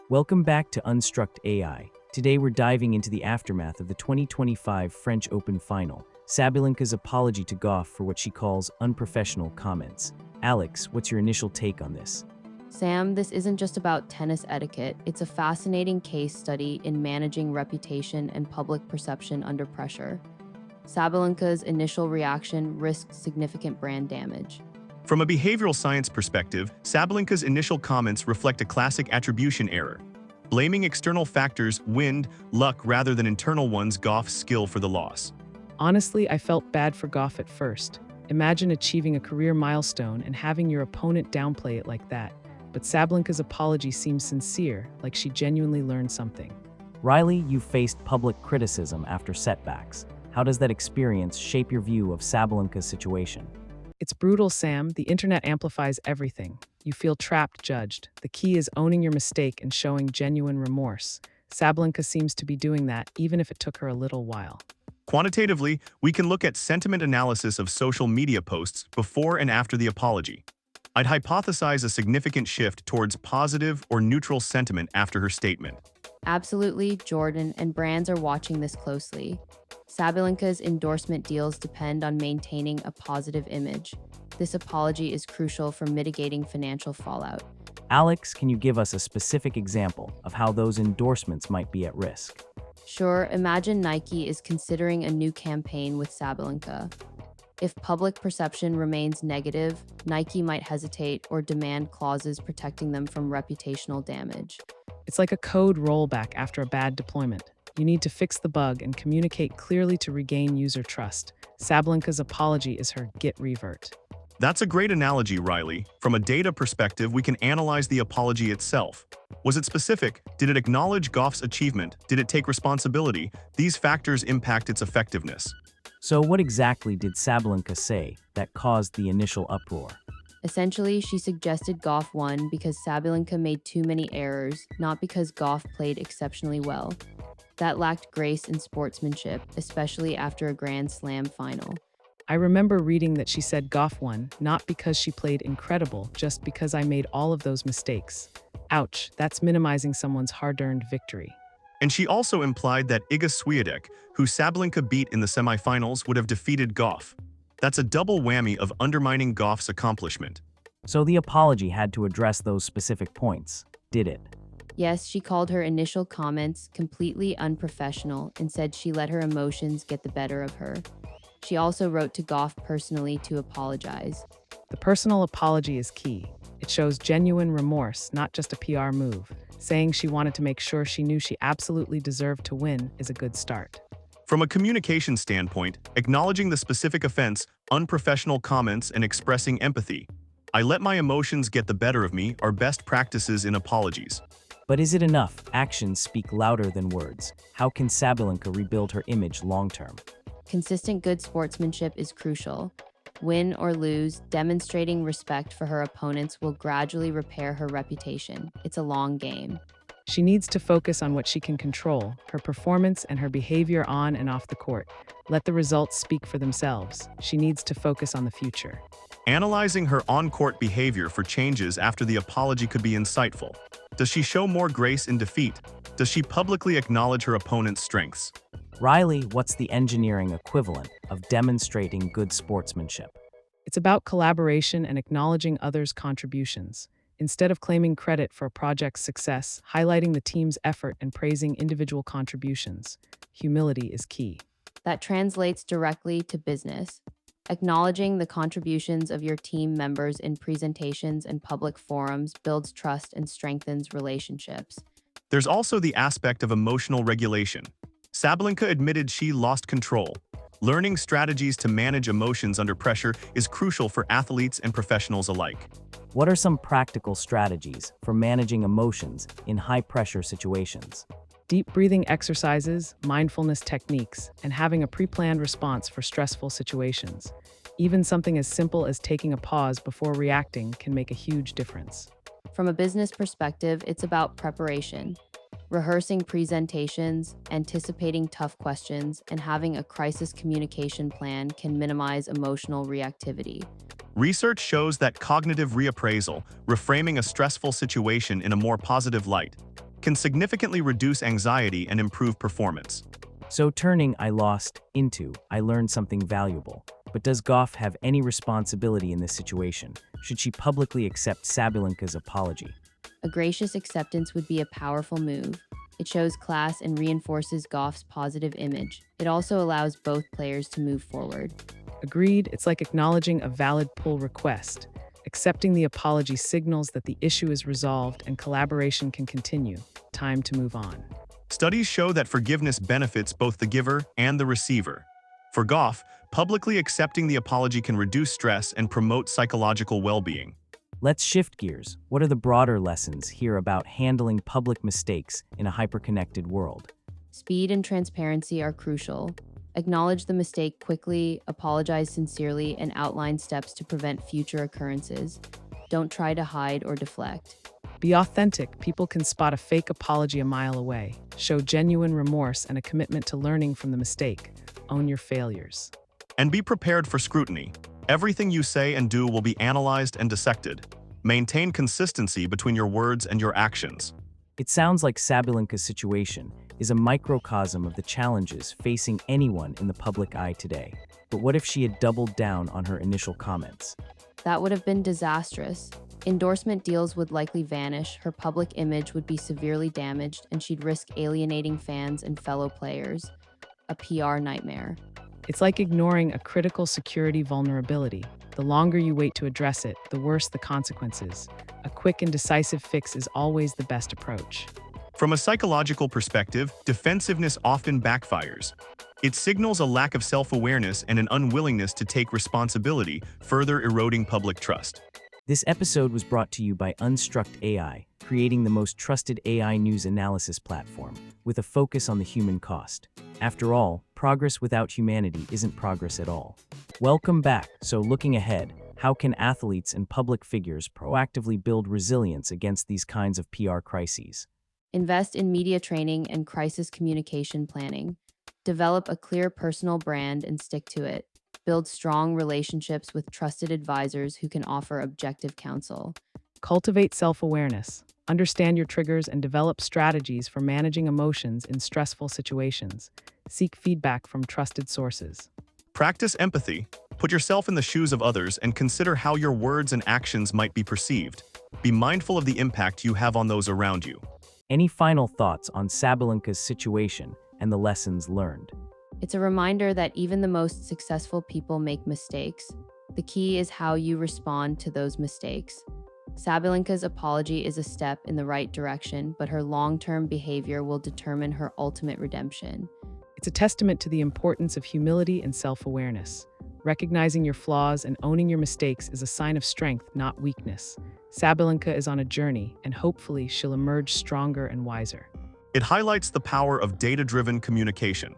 Welcome back to Unstruct AI. Today we're diving into the aftermath of the 2025 French Open final, Sabalenka's apology to Gauff for what she calls unprofessional comments. Alex, what's your initial take on this? Sam, this isn't just about tennis etiquette. It's a fascinating case study in managing reputation and public perception under pressure. Sabalenka's initial reaction risked significant brand damage. From a behavioral science perspective, Sabalenka's initial comments reflect a classic attribution error, blaming external factors, wind, luck, rather than internal ones, Gauff's skill for the loss. Honestly, I felt bad for Gauff at first. Imagine achieving a career milestone and having your opponent downplay it like that. But Sabalenka's apology seems sincere, like she genuinely learned something. Riley, you faced public criticism after setbacks. How does that experience shape your view of Sabalenka's situation? It's brutal, Sam. The internet amplifies everything. You feel trapped, judged. The key is owning your mistake and showing genuine remorse. Sabalenka seems to be doing that, even if it took her a little while. Quantitatively, we can look at sentiment analysis of social media posts before and after the apology. I'd hypothesize a significant shift towards positive or neutral sentiment after her statement. Absolutely, Jordan, and brands are watching this closely. Sabalenka's endorsement deals depend on maintaining a positive image. This apology is crucial for mitigating financial fallout. Alex, can you give us a specific example of how those endorsements might be at risk? Sure, imagine Nike is considering a new campaign with Sabalenka. If public perception remains negative, Nike might hesitate or demand clauses protecting them from reputational damage. It's like a code rollback after a bad deployment. You need to fix the bug and communicate clearly to regain user trust. Sabalenka's apology is her get revert. That's a great analogy, Riley. From a data perspective, we can analyze the apology itself. Was it specific? Did it acknowledge Gauff's achievement? Did it take responsibility? These factors impact its effectiveness. So what exactly did Sabalenka say that caused the initial uproar? Essentially, she suggested Gauff won because Sabalenka made too many errors, not because Gauff played exceptionally well. That lacked grace and sportsmanship, especially after a Grand Slam final. I remember reading that she said Gauff won, not because she played incredible, just because I made all of those mistakes. Ouch, that's minimizing someone's hard-earned victory. And she also implied that Iga Swiatek, who Sabalenka beat in the semifinals, would have defeated Gauff. That's a double whammy of undermining Gauff's accomplishment. So the apology had to address those specific points, did it? Yes, she called her initial comments completely unprofessional and said she let her emotions get the better of her. She also wrote to Gauff personally to apologize. The personal apology is key. It shows genuine remorse, not just a PR move. Saying she wanted to make sure she knew she absolutely deserved to win is a good start. From a communication standpoint, acknowledging the specific offense, unprofessional comments, and expressing empathy. I let my emotions get the better of me are best practices in apologies. But is it enough? Actions speak louder than words. How can Sabalenka rebuild her image long-term? Consistent good sportsmanship is crucial. Win or lose, demonstrating respect for her opponents will gradually repair her reputation. It's a long game. She needs to focus on what she can control, her performance and her behavior on and off the court. Let the results speak for themselves. She needs to focus on the future. Analyzing her on-court behavior for changes after the apology could be insightful. Does she show more grace in defeat? Does she publicly acknowledge her opponent's strengths? Riley, what's the engineering equivalent of demonstrating good sportsmanship? It's about collaboration and acknowledging others' contributions. Instead of claiming credit for a project's success, highlighting the team's effort and praising individual contributions. Humility is key. That translates directly to business. Acknowledging the contributions of your team members in presentations and public forums builds trust and strengthens relationships. There's also the aspect of emotional regulation. Sabalenka admitted she lost control. Learning strategies to manage emotions under pressure is crucial for athletes and professionals alike. What are some practical strategies for managing emotions in high-pressure situations? Deep breathing exercises, mindfulness techniques, and having a pre-planned response for stressful situations. Even something as simple as taking a pause before reacting can make a huge difference. From a business perspective, it's about preparation. Rehearsing presentations, anticipating tough questions, and having a crisis communication plan can minimize emotional reactivity. Research shows that cognitive reappraisal, reframing a stressful situation in a more positive light, can significantly reduce anxiety and improve performance. So turning I lost into I learned something valuable. But does Gauff have any responsibility in this situation? Should she publicly accept Sabalenka's apology? A gracious acceptance would be a powerful move. It shows class and reinforces Gauff's positive image. It also allows both players to move forward. Agreed, it's like acknowledging a valid pull request. Accepting the apology signals that the issue is resolved and collaboration can continue. Time to move on. Studies show that forgiveness benefits both the giver and the receiver. For Gauff, publicly accepting the apology can reduce stress and promote psychological well-being. Let's shift gears. What are the broader lessons here about handling public mistakes in a hyperconnected world? Speed and transparency are crucial. Acknowledge the mistake quickly, apologize sincerely, and outline steps to prevent future occurrences. Don't try to hide or deflect. Be authentic. People can spot a fake apology a mile away. Show genuine remorse and a commitment to learning from the mistake. Own your failures. And be prepared for scrutiny. Everything you say and do will be analyzed and dissected. Maintain consistency between your words and your actions. It sounds like Sabalenka's situation is a microcosm of the challenges facing anyone in the public eye today. But what if she had doubled down on her initial comments? That would have been disastrous. Endorsement deals would likely vanish, her public image would be severely damaged, and she'd risk alienating fans and fellow players. A PR nightmare. It's like ignoring a critical security vulnerability. The longer you wait to address it, the worse the consequences. A quick and decisive fix is always the best approach. From a psychological perspective, defensiveness often backfires. It signals a lack of self-awareness and an unwillingness to take responsibility, further eroding public trust. This episode was brought to you by Unstruct AI, creating the most trusted AI news analysis platform, with a focus on the human cost. After all, progress without humanity isn't progress at all. Welcome back. So looking ahead, how can athletes and public figures proactively build resilience against these kinds of PR crises? Invest in media training and crisis communication planning. Develop a clear personal brand and stick to it. Build strong relationships with trusted advisors who can offer objective counsel. Cultivate self-awareness. Understand your triggers and develop strategies for managing emotions in stressful situations. Seek feedback from trusted sources. Practice empathy. Put yourself in the shoes of others and consider how your words and actions might be perceived. Be mindful of the impact you have on those around you. Any final thoughts on Sabalenka's situation and the lessons learned? It's a reminder that even the most successful people make mistakes. The key is how you respond to those mistakes. Sabalenka's apology is a step in the right direction, but her long-term behavior will determine her ultimate redemption. It's a testament to the importance of humility and self-awareness. Recognizing your flaws and owning your mistakes is a sign of strength, not weakness. Sabalenka is on a journey, and hopefully she'll emerge stronger and wiser. It highlights the power of data-driven communication.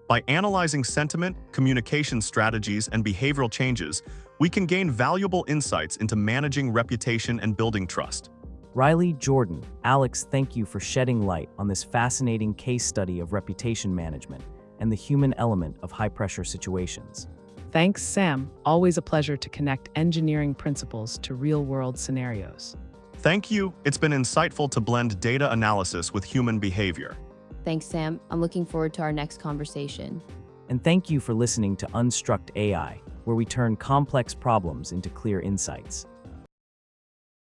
By analyzing sentiment, communication strategies, and behavioral changes, we can gain valuable insights into managing reputation and building trust. Riley, Jordan, Alex, thank you for shedding light on this fascinating case study of reputation management and the human element of high-pressure situations. Thanks, Sam. Always a pleasure to connect engineering principles to real-world scenarios. Thank you. It's been insightful to blend data analysis with human behavior. Thanks, Sam. I'm looking forward to our next conversation. And thank you for listening to Unstruct AI, where we turn complex problems into clear insights.